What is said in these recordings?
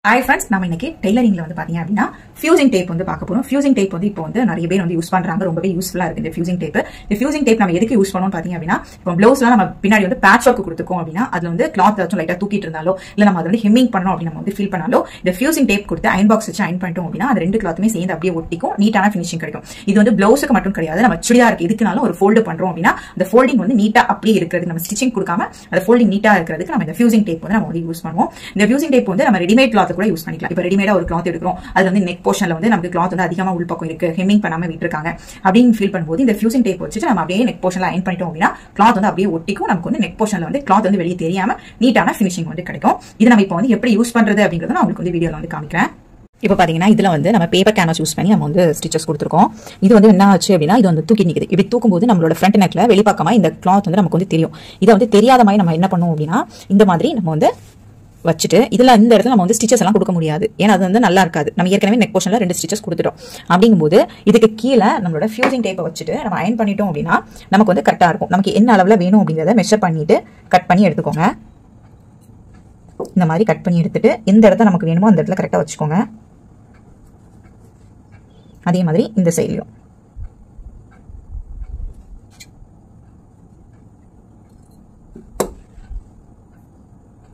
Hi friends, நம்ம இன்னைக்கு டெய்லரிங்ல வந்து பாத்தீங்க அப்படினா ஃபியூசிங் டேப் வந்து பார்க்க போறோம். ஃபியூசிங் டேப் வந்து இப்போ வந்து நிறைய பேர் வந்து யூஸ் பண்றாங்க. ரொம்பவே யூஸ்ஃபுல்லா இருக்கு இந்த ஃபியூசிங் டேப். இந்த ஃபியூசிங் டேப் நம்ம எதுக்கு யூஸ் பண்ணோம்னு பாத்தீங்க அப்படினா, இப்போ ப்ளவுஸ்லாம் நம்ம பின்னாடி வந்து பேட்ச் வர்க் கொடுத்துக்கோம் அப்படினா அதுல வந்து கிளாத் ஏதாச்சும் லைட்டா தூக்கிட்டு இருந்தாலோ இல்ல நம்ம அதை வந்து ஹெம்மிங் பண்ணணும் அப்படி நம்ம வந்து ஃபீல் பண்ணாலோ இந்த ஃபியூசிங் டேப் கொடுத்து அயன் பாக்ஸ் வச்சு அயன் பண்ணிட்டோம் அப்படினா அந்த ரெண்டு கிளாத்துமே சேர்ந்து அப்படியே ஒட்டிக்கும், நீட்டான ஃபினிஷிங் கிடைக்கும். இது வந்து ப்ளவுஸுக்கு மட்டும் கிடையாது, நம்ம சுடிதாருக்கு இதுக்குனாலும் ஒரு ஃபோல்டு பண்றோம் அப்படினா அந்த ஃபோல்டிங் வந்து நீட்டா அப்படியே இருக்கிறது, நம்ம ஸ்டிச்சிங் கொடுக்காம அந்த ஃபோல்டிங் நீட்டா இருக்கிறதுக்கு நம்ம இந்த ஃபியூசிங் டேப் வந்து நம்ம வந்து யூஸ் பண்ணுவோம். இந்த ஃபியூசிங் டேப் வந்து நம்ம ரெடிமேட் கிளாத் கூட யூஸ் பண்ணிக்கலாம். இப்போ ரெடிமேடா ஒரு கிளாத் எடுக்கிறோம், அது வந்து நெக் போர்ஷன்ல வந்து நமக்கு கிளாத் வந்து அதிகமா உள்பக்கம் இருக்கு, ஹெம்மிங் பண்ணாம விட்டுருக்காங்க அப்படின்னு ஃபீல் பண்ணும்போது இந்த ஃபியூசிங் டேப் வச்சுட்டு நம்ம அப்படியே நெக் போர்ஷன்ல அயன் பண்ணிட்டோம் அப்படின்னா கிளாத் வந்து அப்படியே ஒட்டிக்கும். நமக்கு வந்து நெக் போர்ஷன்ல வந்து கிளாத் வந்து வெளியே தெரியாம நீட்டான ஃபினிஷிங் வந்து கிடைக்கும். இது நம்ம இப்போ வந்து எப்படி யூஸ் பண்றது அப்படிங்கறத நான் உங்களுக்கு வந்து வீடியோல வந்து காமிக்கிறேன். இப்போ பாத்தீங்கன்னா இதுல வந்து நம்ம பேப்பர் கேன்வாஸ் யூஸ் பண்ணி நம்ம வந்து ஸ்டிச்சஸ் கொடுத்துருக்கோம். இது வந்து என்ன ஆச்சு அப்படின்னா, இது வந்து தூக்கி நிக்குது. இப்படி தூக்கும்போது நம்மளோட ஃப்ரண்ட் நெக்ல வெளிப்பக்கமா இந்த கிளாத் வந்து நமக்கு வந்து தெரியும். இதை வந்து தெரியாத மாதிரி நம்ம என்ன பண்ணுவோம் அப்படின்னா, இந்த மாதிரி நம்ம வந்து வச்சுட்டு இதுல இந்த இடத்துல நம்ம வந்து ஸ்டிச்சஸ் எல்லாம் கொடுக்க முடியாது, ஏன்னா அது வந்து நல்லா இருக்காது. நம்ம ஏற்கனவே நெக் போர்ஷன்ல 2 ஸ்டிச்சஸ் கொடுத்துட்டோம். அப்படிங்கும்போது இதுக்கு கீழே நம்மளோட ஃபியூசிங் டேப்பை வச்சுட்டு நம்ம அயன் பண்ணிட்டோம் அப்படின்னா நமக்கு வந்து கரெக்டா இருக்கும். நமக்கு என்ன அளவுல வேணும் அப்படிங்கறத மெஷர் பண்ணிட்டு கட் பண்ணி எடுத்துக்கோங்க. இந்த மாதிரி கட் பண்ணி எடுத்துட்டு எந்த இடத்துல நமக்கு வேணுமோ அந்த இடத்துல கரெக்டா வச்சுக்கோங்க. அதே மாதிரி இந்த சைட்லயும்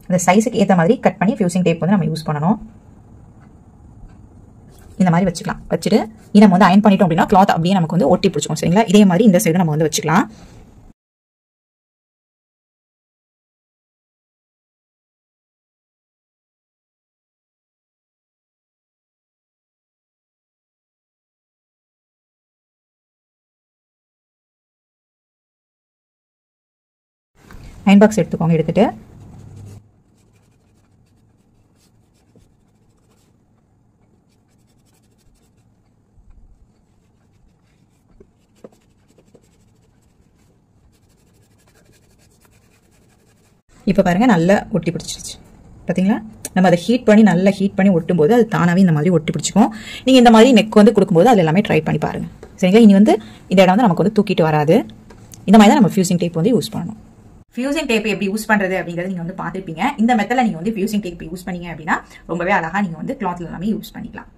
அந்த சைஸுக்கு ஏற்ற மாதிரி கட் பண்ணி ஃபியூசிங் டேப் வந்து நம்ம யூஸ் பண்ணணும். இந்த மாதிரி வச்சுக்கலாம். வச்சுட்டு நம்ம வந்து அயன் பண்ணிட்டோம் அப்படின்னா கிளாத் அப்படியே நமக்கு வந்து ஒட்டி பிடிச்சிக்கும். சரிங்களா? இதே மாதிரி இந்த சைடு நம்ம வந்து வச்சுக்கலாம். அயன் பாக்ஸ் எடுத்துக்கோங்க. எடுத்துட்டு இப்போ பாருங்க நல்லா ஒட்டி பிடிச்சிருச்சு. பார்த்தீங்களா? நம்ம அதை ஹீட் பண்ணி நல்லா ஹீட் பண்ணி ஒட்டும் போது அது தானாவே இந்த மாதிரி ஒட்டி பிடிச்சிக்கும். நீங்க இந்த மாதிரி நெக் வந்து கொடுக்கும்போது அது எல்லாமே ட்ரை பண்ணி பாருங்க. சரிங்களா? இனி வந்து இந்த இடம் வந்து நமக்கு வந்து தூக்கிட்டு வராது. இந்த மாதிரி தான் நம்ம ஃபியூசிங் டேப் வந்து யூஸ் பண்ணணும். ஃபியூசிங் டேப் எப்படி யூஸ் பண்றது அப்படிங்கறது நீங்க வந்து பார்த்திருப்பீங்க. இந்த மெத்தட்ல நீங்க வந்து ஃபியூசிங் டேப் யூஸ் பண்ணீங்க அப்படின்னா ரொம்பவே அழகா நீங்க வந்து கிளாத்ல எல்லாமே யூஸ் பண்ணிக்கலாம்.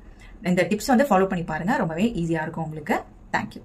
இந்த டிப்ஸ் வந்து ஃபாலோ பண்ணி பாருங்க, ரொம்பவே ஈஸியா இருக்கும் உங்களுக்கு. தேங்க்யூ.